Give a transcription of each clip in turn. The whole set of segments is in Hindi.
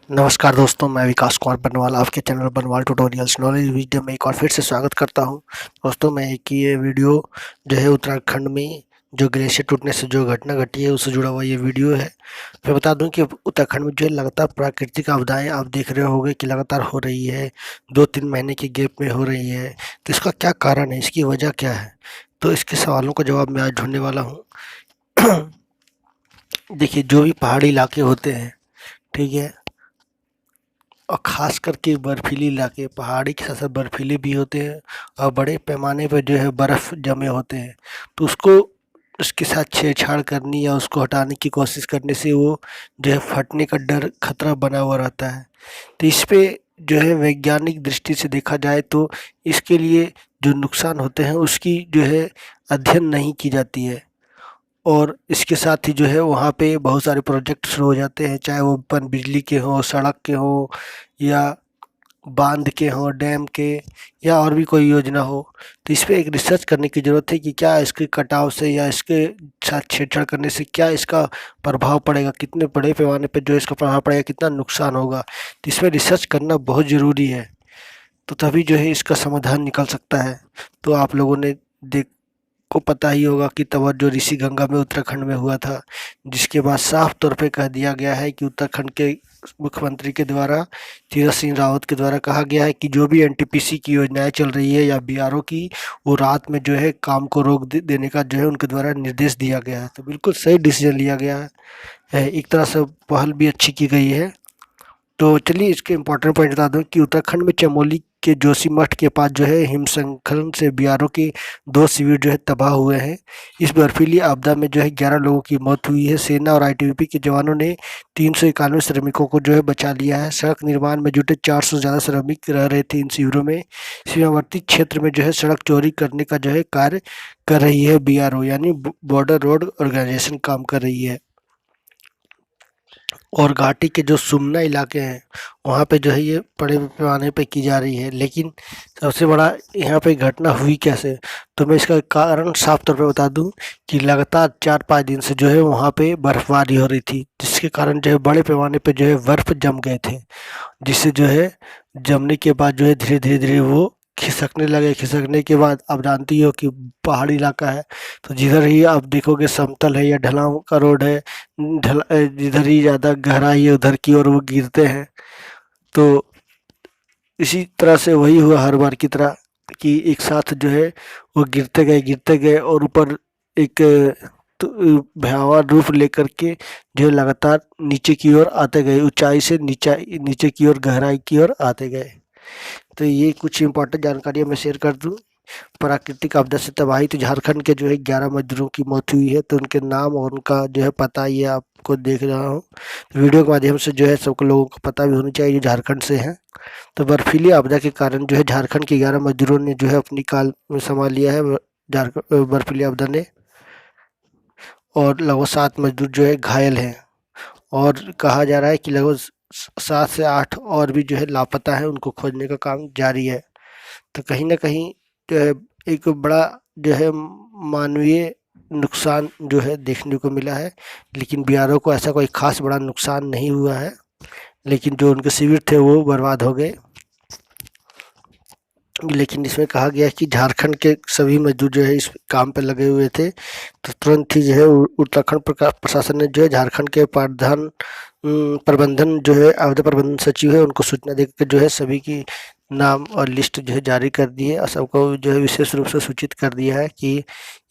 नमस्कार दोस्तों, मैं विकास कुमार बनवाल आपके चैनल बनवाल ट्यूटोरियल्स नॉलेज वीडियो में एक बार फिर से स्वागत करता हूं। दोस्तों, मैं एक ये वीडियो जो है उत्तराखंड में जो ग्लेशियर टूटने से जो घटना घटी है उससे जुड़ा हुआ ये वीडियो है। मैं बता दूं कि उत्तराखंड में जो है लगातार प्राकृतिक आपदाएं आप देख रहे होंगे कि लगातार हो रही है, 2-3 महीने के गैप में हो रही है। तो इसका क्या कारण है, इसकी वजह क्या है? तो इसके सवालों का जवाब मैं आज ढूंढने वाला हूँ। देखिए, जो भी पहाड़ी इलाके होते हैं, ठीक है, और ख़ास करके बर्फीली इलाके, पहाड़ी के साथ-साथ बर्फीले भी होते हैं और बड़े पैमाने पे जो है बर्फ़ जमे होते हैं। तो उसको उसके साथ छेड़छाड़ करनी या उसको हटाने की कोशिश करने से वो जो है फटने का डर खतरा बना हुआ रहता है। तो इस पे जो है वैज्ञानिक दृष्टि से देखा जाए तो इसके लिए जो नुकसान होते हैं उसकी जो है अध्ययन नहीं की जाती है। और इसके साथ ही जो है वहाँ पे बहुत सारे प्रोजेक्ट शुरू हो जाते हैं, चाहे वो पनबिजली के हों, सड़क के हों या बांध के हों, डैम के, या और भी कोई योजना हो। तो इस पे एक रिसर्च करने की ज़रूरत है कि क्या इसके कटाव से या इसके साथ छेड़छाड़ करने से क्या इसका प्रभाव पड़ेगा, कितने बड़े पैमाने पे जो इसका प्रभाव पड़ेगा, कितना नुकसान होगा। तो इसमें रिसर्च करना बहुत ज़रूरी है, तो तभी जो है इसका समाधान निकल सकता है। तो आप लोगों ने देख को पता ही होगा कि तब जो ऋषिगंगा में उत्तराखंड में हुआ था, जिसके बाद साफ तौर पे कह दिया गया है कि उत्तराखंड के मुख्यमंत्री के द्वारा, तीरथ सिंह रावत के द्वारा कहा गया है कि जो भी एनटीपीसी की योजनाएं चल रही है या बीआरओ की, वो रात में जो है काम को रोक देने का जो है उनके द्वारा निर्देश दिया गया है। तो बिल्कुल सही डिसीजन लिया गया है, एक तरह से पहल भी अच्छी की गई है। तो चलिए इसके इम्पोर्टेंट पॉइंट बता दूं कि उत्तराखंड में चमोली के जोशीमठ के पास जो है हिमस्खलन से बीआरओ के 2 शिविर जो है तबाह हुए हैं। इस बर्फीली आपदा में जो है 11 लोगों की मौत हुई है। सेना और आईटीबीपी के जवानों ने 391 श्रमिकों को जो है बचा लिया है। सड़क निर्माण में जुटे 400 से ज़्यादा श्रमिक रह रहे थे इन शिविरों में। सीमावर्ती क्षेत्र में जो है सड़क चौड़ी करने का जो है कार्य कर रही है बीआरओ, यानी बॉर्डर रोड ऑर्गेनाइजेशन काम कर रही है। और घाटी के जो सुमना इलाके हैं वहाँ पे जो है ये बड़े पैमाने पे की जा रही है। लेकिन सबसे बड़ा यहाँ पे घटना हुई कैसे, तो मैं इसका कारण साफ तौर पे बता दूं कि लगातार 4-5 दिन से जो है वहाँ पे बर्फबारी हो रही थी, जिसके कारण जो है बड़े पैमाने पे जो है बर्फ जम गए थे, जिससे जो है जमने के बाद जो है धीरे धीरे वो खिसकने लगे। खिसकने के बाद आप जानती हो कि पहाड़ी इलाका है, तो जिधर ही आप देखोगे समतल है या ढलान का रोड है, जिधर ही ज़्यादा गहराई है उधर की ओर वो गिरते हैं। तो इसी तरह से वही हुआ हर बार की तरह कि एक साथ जो है वो गिरते गए और ऊपर एक तो भयावह रूप लेकर के जो है लगातार नीचे की ओर आते गए, ऊंचाई से नीचे की ओर, गहराई की ओर आते गए। तो ये कुछ इंपॉर्टेंट जानकारियाँ मैं शेयर कर दूं। प्राकृतिक आपदा से तबाही, तो झारखंड के जो है 11 मजदूरों की मौत हुई है, तो उनके नाम और उनका जो है पता ये आपको देख रहा हूँ। वीडियो के माध्यम से जो है सबको लोगों को पता भी होनी चाहिए जो झारखंड से हैं। तो बर्फीली आपदा के कारण जो है झारखंड के 11 मजदूरों ने जो है अपनी काल में संभाल लिया है झारखंड बर्फीली आपदा ने, और लगभग 7 मजदूर जो है घायल हैं। और कहा जा रहा है कि लगभग 7 से 8 और भी जो है लापता है, उनको खोजने का काम जारी है। तो कहीं न कहीं जो है एक बड़ा जो है मानवीय नुकसान जो है देखने को मिला है। लेकिन बीआरओ को ऐसा कोई ख़ास बड़ा नुकसान नहीं हुआ है, लेकिन जो उनके शिविर थे वो बर्बाद हो गए। लेकिन इसमें कहा गया है कि झारखंड के सभी मजदूर जो है इस काम पे लगे हुए थे, तो तुरंत ही जो है उत्तराखंड प्रशासन ने जो है झारखंड के प्रबंधन जो है आपदा प्रबंधन सचिव है उनको सूचना देकर जो है सभी की नाम और लिस्ट जो है जारी कर दी है, और सबको जो है विशेष रूप से सूचित कर दिया है कि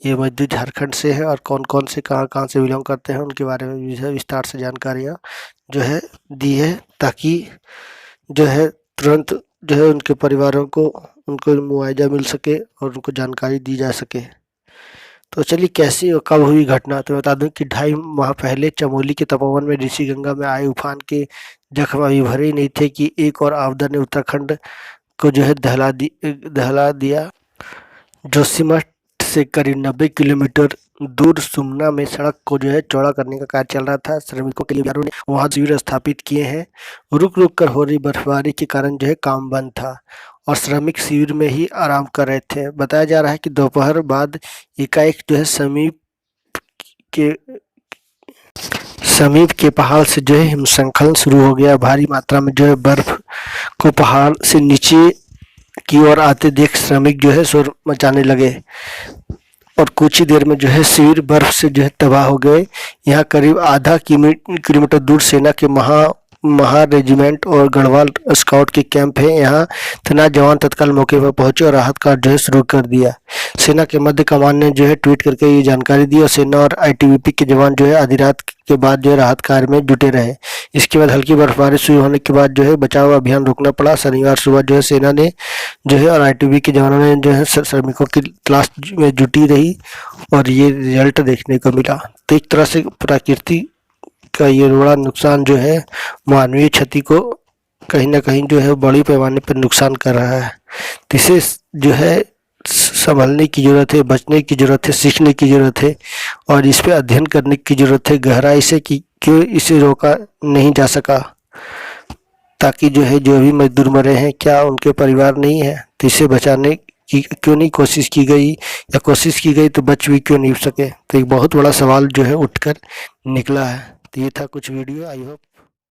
ये मजदूर झारखंड से हैं और कौन कौन से कहाँ कहाँ से बिलोंग करते हैं, उनके बारे में जो है विस्तार से जानकारियाँ जो है दी है, ताकि जो है तुरंत जो है उनके परिवारों को उनको मुआवजा मिल सके और उनको जानकारी दी जा सके। तो चलिए कैसी और कब हुई घटना, तो बता दूं कि 2.5 माह पहले चमोली के तपोवन में ऋषिगंगा में आए उफान के जख्म अभी भरे ही नहीं थे कि एक और आपदा ने उत्तराखंड को जो है दहला दिया। जोशीमठ से करीब 90 किलोमीटर दूर सुमना में सड़क को जो है चौड़ा करने का कार्य चल रहा था। श्रमिकों के लिए बीआरओ ने वहां शिविर स्थापित किए हैं। रुक रुक कर हो रही बर्फबारी के कारण जो है काम बंद था और श्रमिक शिविर में ही आराम कर रहे थे। बताया जा रहा है कि दोपहर बाद एकाएक जो है के समीप के पहाड़ से जो है हिमस्खलन शुरू हो गया। भारी मात्रा में जो है बर्फ को पहाड़ से नीचे की ओर आते देख श्रमिक जो है शोर मचाने लगे और कुछ ही देर में जो है शिविर बर्फ से जो है तबाह हो गए। यहाँ करीब आधा किलोमीटर दूर सेना के महा रेजिमेंट और गढ़वाल स्काउट के कैंप है। यहाँ तैनात जवान तत्काल मौके पर पहुंचे और राहत कार्य जो है शुरू कर दिया। सेना के मध्य कमान ने जो है ट्वीट करके ये जानकारी दी और सेना और आईटीबीपी के जवान जो है आधी रात के बाद जो है राहत कार्य में जुटे रहे। इसके बाद हल्की बर्फबारी शुरू होने के बाद जो है बचाव अभियान रोकना पड़ा। शनिवार सुबह जो है सेना ने जो है और आईटीबीपी के जवानों ने जो है श्रमिकों की तलाश में जुटी रही और ये रिजल्ट देखने को मिला। तो एक तरह से प्रकृति का ये बड़ा नुकसान जो है मानवीय क्षति को कहीं ना कहीं जो है बड़ी पैमाने पर नुकसान कर रहा है। तो इसे जो है संभलने की ज़रूरत है, बचने की ज़रूरत है, सीखने की ज़रूरत है और इस पे अध्ययन करने की ज़रूरत है गहराई से कि क्यों इसे रोका नहीं जा सका, ताकि जो है जो भी मजदूर मरे हैं क्या उनके परिवार नहीं है, तो इसे बचाने की क्यों नहीं कोशिश की गई या कोशिश की गई तो बच भी क्यों नहीं सके। तो एक बहुत बड़ा सवाल जो है उठकर निकला है। तो ये था कुछ वीडियो। I hope